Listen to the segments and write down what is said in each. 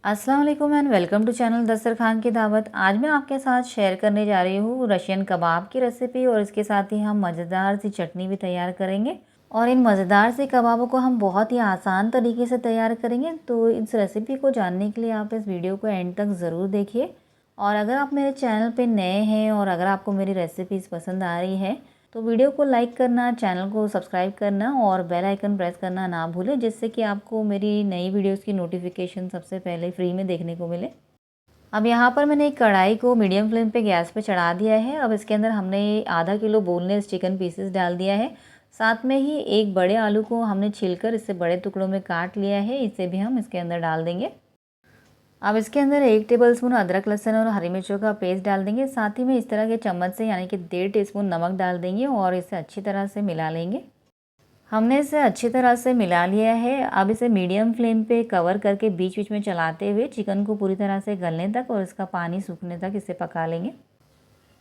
अस्सलाम वालेकुम and welcome to channel दस्तरखान की दावत। आज मैं आपके साथ शेयर करने जा रही हूँ रशियन कबाब की रेसिपी और इसके साथ ही हम मज़ेदार सी चटनी भी तैयार करेंगे। और इन मज़ेदार से कबाबों को हम बहुत ही आसान तरीके से तैयार करेंगे। तो इस रेसिपी को जानने के लिए आप इस वीडियो को एंड तक ज़रूर देखिए। और अगर आप मेरे चैनल पर नए हैं और अगर आपको मेरी रेसिपीज़ पसंद आ रही है तो वीडियो को लाइक करना, चैनल को सब्सक्राइब करना और बेल आइकन प्रेस करना ना भूलें, जिससे कि आपको मेरी नई वीडियोस की नोटिफिकेशन सबसे पहले फ्री में देखने को मिले। अब यहाँ पर मैंने एक कढ़ाई को मीडियम फ्लेम पे गैस पे चढ़ा दिया है। अब इसके अंदर हमने आधा किलो बोनलेस चिकन पीसेस डाल दिया है। साथ में ही एक बड़े आलू को हमने छीलकर इससे बड़े टुकड़ों में काट लिया है, इसे भी हम इसके अंदर डाल देंगे। अब इसके अंदर 1 टेबलस्पून अदरक, लहसुन और हरी मिर्चों का पेस्ट डाल देंगे। साथ ही में इस तरह के चम्मच से यानी कि 1.5 टीस्पून नमक डाल देंगे और इसे अच्छी तरह से मिला लेंगे। हमने इसे अच्छी तरह से मिला लिया है। अब इसे मीडियम फ्लेम पे कवर करके बीच बीच में चलाते हुए चिकन को पूरी तरह से गलने तक और इसका पानी सूखने तक इसे पका लेंगे।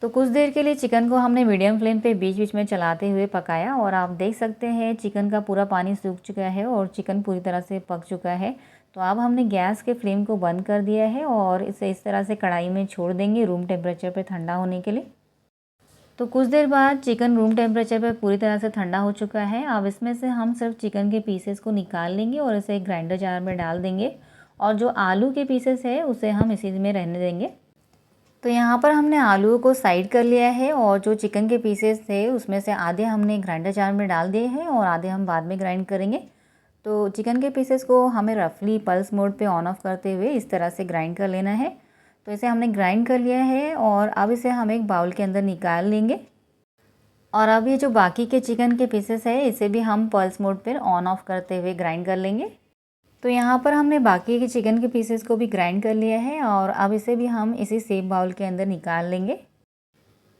तो कुछ देर के लिए चिकन को हमने मीडियम फ्लेम पे बीच बीच में चलाते हुए पकाया और आप देख सकते हैं चिकन का पूरा पानी सूख चुका है और चिकन पूरी तरह से पक चुका है। तो अब हमने गैस के फ्लेम को बंद कर दिया है और इसे इस तरह से कढ़ाई में छोड़ देंगे रूम टेम्परेचर पे ठंडा होने के लिए। तो कुछ देर बाद चिकन रूम टेम्परेचर पे पूरी तरह से ठंडा हो चुका है। अब इसमें से हम सिर्फ चिकन के पीसेस को निकाल लेंगे और इसे ग्राइंडर जार में डाल देंगे और जो आलू के पीसेस है उसे हम इसी में रहने देंगे। तो यहाँ पर हमने आलू को साइड कर लिया है और जो चिकन के पीसेस थे उसमें से आधे हमने ग्राइंडर जार में डाल दिए हैं और आधे हम बाद में ग्राइंड करेंगे। तो चिकन के पीसेस को हमें रफली पल्स मोड पे ऑन ऑफ करते हुए इस तरह से ग्राइंड कर लेना है। तो इसे हमने ग्राइंड कर लिया है और अब इसे हम एक बाउल के अंदर निकाल लेंगे। और अब ये जो बाकी के चिकन के पीसेस है इसे भी हम पल्स मोड पर ऑन ऑफ करते हुए ग्राइंड कर लेंगे। तो यहाँ पर हमने बाकी के चिकन के पीसेस को भी ग्राइंड कर लिया है और अब इसे भी हम इसी सेम बाउल के अंदर निकाल लेंगे।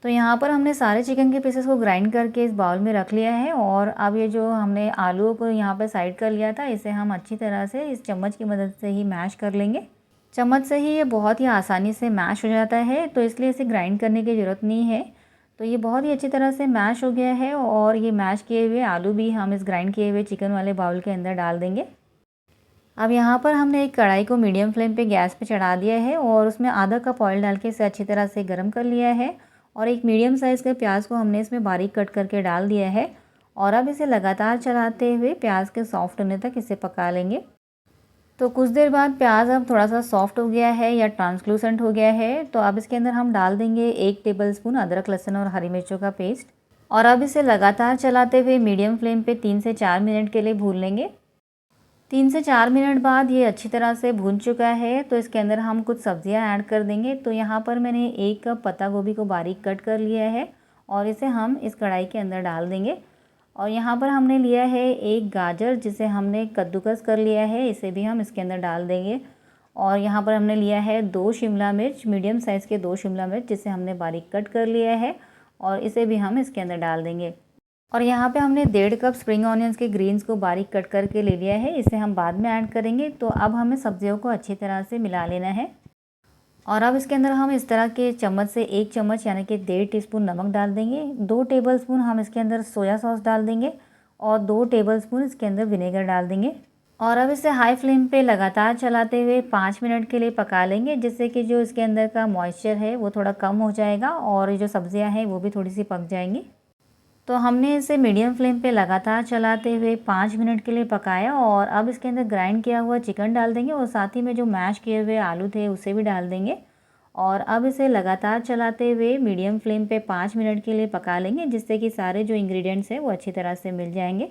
तो यहाँ पर हमने सारे चिकन के पीसेस को ग्राइंड करके इस बाउल में रख लिया है और अब ये जो हमने आलूओं को यहाँ पर साइड कर लिया था इसे हम अच्छी तरह से इस चम्मच की मदद से ही मैश कर लेंगे। चम्मच से ही ये बहुत ही आसानी से मैश हो जाता है, तो इसलिए इसे ग्राइंड करने की ज़रूरत नहीं है। तो ये बहुत ही अच्छी तरह से मैश हो गया है और ये मैश किए हुए आलू भी हम इस ग्राइंड किए हुए चिकन वाले बाउल के अंदर डाल देंगे। अब यहाँ पर हमने एक कढ़ाई को मीडियम फ्लेम पे गैस पे चढ़ा दिया है और उसमें आधा कप ऑयल डाल के इसे अच्छी तरह से गर्म कर लिया है और एक मीडियम साइज़ के प्याज को हमने इसमें बारीक कट करके डाल दिया है और अब इसे लगातार चलाते हुए प्याज के सॉफ्ट होने तक इसे पका लेंगे। तो कुछ देर बाद प्याज अब थोड़ा सा सॉफ्ट हो गया है या ट्रांसलूसेंट हो गया है, तो अब इसके अंदर हम डाल देंगे 1 टेबलस्पून अदरक, लहसुन और हरी मिर्चों का पेस्ट और अब इसे लगातार चलाते हुए मीडियम फ्लेम पे 3 से 4 मिनट के लिए भून लेंगे। 3 से 4 मिनट बाद ये अच्छी तरह से भून चुका है, तो इसके अंदर हम कुछ सब्जियां ऐड कर देंगे। तो यहाँ पर मैंने 1 कप पत्ता गोभी को बारीक कट कर लिया है और इसे हम इस कढ़ाई के अंदर डाल देंगे। और यहाँ पर हमने लिया है 1 गाजर जिसे हमने कद्दूकस कर लिया है, इसे भी हम इसके अंदर डाल देंगे। और यहाँ पर हमने लिया है 2 शिमला मिर्च, मीडियम साइज़ के 2 शिमला मिर्च जिसे हमने बारीक कट कर लिया है और इसे भी हम इसके अंदर डाल देंगे। और यहाँ पे हमने 1.5 कप स्प्रिंग ऑनियंस के ग्रीन्स को बारीक कट करके ले लिया है, इसे हम बाद में ऐड करेंगे। तो अब हमें सब्जियों को अच्छी तरह से मिला लेना है और अब इसके अंदर हम इस तरह के चम्मच से 1 चम्मच यानी कि 1.5 टीस्पून नमक डाल देंगे। 2 टेबलस्पून हम इसके अंदर सोया सॉस डाल देंगे और 2 टेबलस्पून इसके अंदर विनेगर डाल देंगे और अब इसे हाई फ्लेम पे लगातार चलाते हुए 5 मिनट के लिए पका लेंगे, जिससे कि जो इसके अंदर का मॉइस्चर है वो थोड़ा कम हो जाएगा और ये जो सब्जियां हैं वो भी थोड़ी सी पक जाएंगी। तो हमने इसे मीडियम फ्लेम पे लगातार चलाते हुए 5 मिनट के लिए पकाया और अब इसके अंदर ग्राइंड किया हुआ चिकन डाल देंगे और साथ ही में जो मैश किए हुए आलू थे उसे भी डाल देंगे और अब इसे लगातार चलाते हुए मीडियम फ्लेम पे 5 मिनट के लिए पका लेंगे, जिससे कि सारे जो इंग्रेडिएंट्स हैं वो अच्छी तरह से मिल जाएंगे।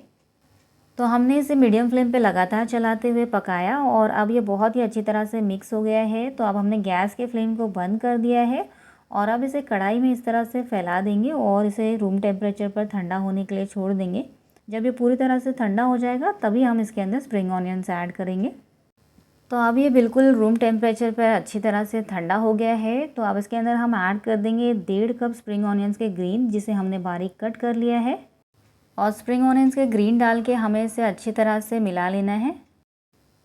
तो हमने इसे मीडियम फ्लेम पे लगातार चलाते हुए पकाया और अब ये बहुत ही अच्छी तरह से मिक्स हो गया है। तो अब हमने गैस के फ्लेम को बंद कर दिया है और अब इसे कढ़ाई में इस तरह से फैला देंगे और इसे रूम टेम्परेचर पर ठंडा होने के लिए छोड़ देंगे। जब ये पूरी तरह से ठंडा हो जाएगा तभी हम इसके अंदर स्प्रिंग ऑनियंस ऐड करेंगे। तो अब ये बिल्कुल रूम टेम्परेचर पर अच्छी तरह से ठंडा हो गया है। तो अब इसके अंदर हम ऐड कर देंगे 1.5 कप स्प्रिंग ऑनियंस के ग्रीन जिसे हमने बारीक कट कर लिया है और स्प्रिंग ऑनियंस के ग्रीन डाल के हमें इसे अच्छी तरह से मिला लेना है।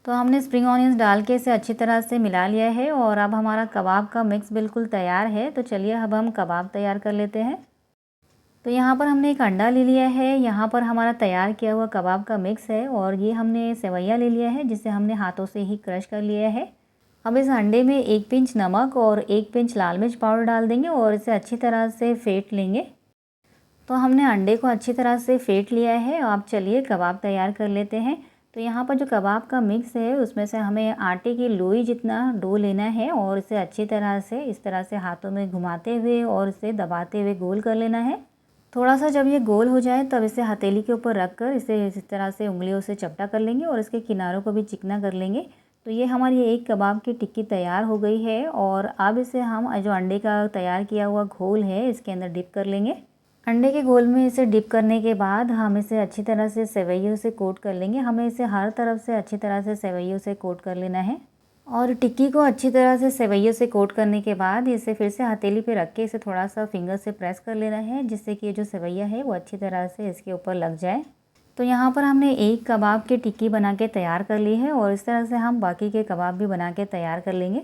तो हमने स्प्रिंग ऑनियंस डाल के इसे अच्छी तरह से मिला लिया है और अब हमारा कबाब का मिक्स बिल्कुल तैयार है। तो चलिए अब हम कबाब तैयार कर लेते हैं। तो यहाँ पर हमने एक अंडा ले लिया है, यहाँ पर हमारा तैयार किया हुआ कबाब का मिक्स है और ये हमने सेवैया ले लिया है जिसे हमने हाथों से ही क्रश कर लिया है। अब इस अंडे में 1 पिंच नमक और 1 पिंच लाल मिर्च पाउडर डाल देंगे और इसे अच्छी तरह से फेंट लेंगे। तो हमने अंडे को अच्छी तरह से फेंट लिया है। अब चलिए कबाब तैयार कर लेते हैं। तो यहाँ पर जो कबाब का मिक्स है उसमें से हमें आटे की लोई जितना डो लेना है और इसे अच्छी तरह से इस तरह से हाथों में घुमाते हुए और इसे दबाते हुए गोल कर लेना है। थोड़ा सा जब ये गोल हो जाए तब इसे हथेली के ऊपर रख कर इसे इस तरह से उंगलियों से चपटा कर लेंगे और इसके किनारों को भी चिकना कर लेंगे। तो ये हमारी एक कबाब की टिक्की तैयार हो गई है और अब इसे हम जो अंडे का तैयार किया हुआ घोल है इसके अंदर डिप कर लेंगे। अंडे के घोल में इसे डिप करने के बाद हम इसे अच्छी तरह से सेवइयों से कोट कर लेंगे। हमें इसे हर तरफ से अच्छी तरह से सेवइयों से कोट कर लेना है और टिक्की को अच्छी तरह से सेवइयों से कोट करने के बाद इसे फिर से हथेली पे रख के इसे थोड़ा सा फिंगर से प्रेस कर लेना है, जिससे कि ये जो सेवइयाँ है वो अच्छी तरह से इसके ऊपर लग जाए। तो यहाँ पर हमने एक कबाब की टिक्की बना के तैयार कर ली है और इस तरह से हम बाकी के कबाब भी बना के तैयार कर लेंगे।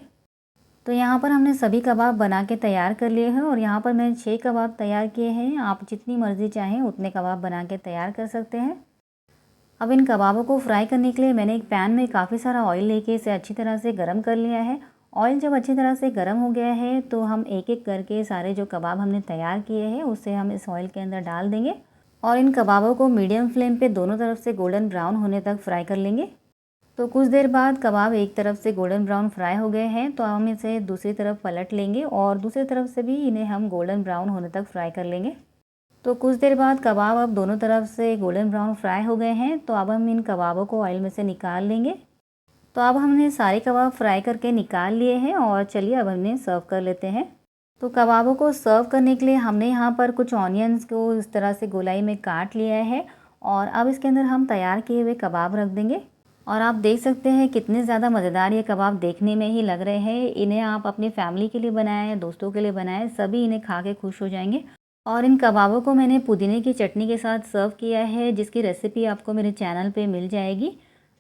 तो यहाँ पर हमने सभी कबाब बना के तैयार कर लिए हैं और यहाँ पर मैंने 6 कबाब तैयार किए हैं। आप जितनी मर्ज़ी चाहें उतने कबाब बना के तैयार कर सकते हैं। अब इन कबाबों को फ्राई करने के लिए मैंने एक पैन में काफ़ी सारा ऑयल लेके इसे अच्छी तरह से गर्म कर लिया है। ऑयल जब अच्छी तरह से गर्म हो गया है तो हम एक एक करके सारे जो कबाब हमने तैयार किए हैं उसे हम इस ऑयल के अंदर डाल देंगे और इन कबाबों को मीडियम फ्लेम पे दोनों तरफ से गोल्डन ब्राउन होने तक फ्राई कर लेंगे। तो कुछ देर बाद कबाब एक तरफ से गोल्डन ब्राउन फ्राई हो गए हैं तो हम इसे दूसरी तरफ पलट लेंगे और दूसरी तरफ से भी इन्हें हम गोल्डन ब्राउन होने तक फ्राई कर लेंगे। तो कुछ देर बाद कबाब अब दोनों तरफ से गोल्डन ब्राउन फ्राई हो गए हैं तो अब हम इन कबाबों को ऑयल में से निकाल लेंगे। तो अब हमने सारे कबाब फ्राई करके निकाल लिए हैं और चलिए अब हमने सर्व कर लेते हैं। तो कबाबों को सर्व करने के लिए हमने यहाँ पर कुछ ऑनियंस को इस तरह से गोलाई में काट लिया है और अब इसके अंदर हम तैयार किए हुए कबाब रख देंगे। और आप देख सकते हैं कितने ज़्यादा मज़ेदार ये कबाब देखने में ही लग रहे हैं। इन्हें आप अपनी फैमिली के लिए बनाएं, दोस्तों के लिए बनाएं, सभी इन्हें खा के खुश हो जाएंगे। और इन कबाबों को मैंने पुदीने की चटनी के साथ सर्व किया है, जिसकी रेसिपी आपको मेरे चैनल पे मिल जाएगी।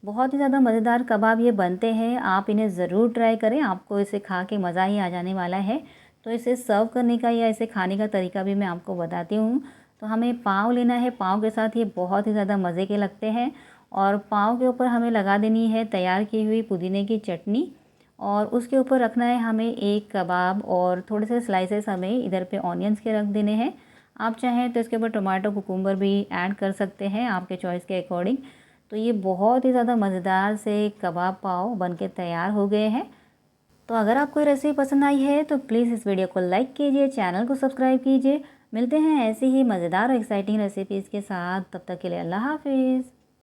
बहुत ही ज़्यादा मज़ेदार कबाब ये बनते हैं, आप इन्हें ज़रूर ट्राई करें, आपको इसे खा के मज़ा ही आ जाने वाला है। तो इसे सर्व करने का या इसे खाने का तरीका भी मैं आपको बताती हूँ। तो हमें पाव लेना है, पाव के साथ ये बहुत ही ज़्यादा मज़े के लगते हैं और पाव के ऊपर हमें लगा देनी है तैयार की हुई पुदीने की चटनी और उसके ऊपर रखना है हमें एक कबाब और थोड़े से स्लाइसेस हमें इधर पे ऑनियंस के रख देने हैं। आप चाहें तो इसके ऊपर टमाटो कुकुम्बर भी ऐड कर सकते हैं आपके चॉइस के अकॉर्डिंग। तो ये बहुत ही ज़्यादा मज़ेदार से कबाब पाव बन के तैयार हो गए हैं। तो अगर आपको ये रेसिपी पसंद आई है तो प्लीज़ इस वीडियो को लाइक कीजिए, चैनल को सब्सक्राइब कीजिए। मिलते हैं ऐसी ही मज़ेदार और एक्साइटिंग रेसिपीज़ के साथ, तब तक के लिए अल्लाह हाफिज़।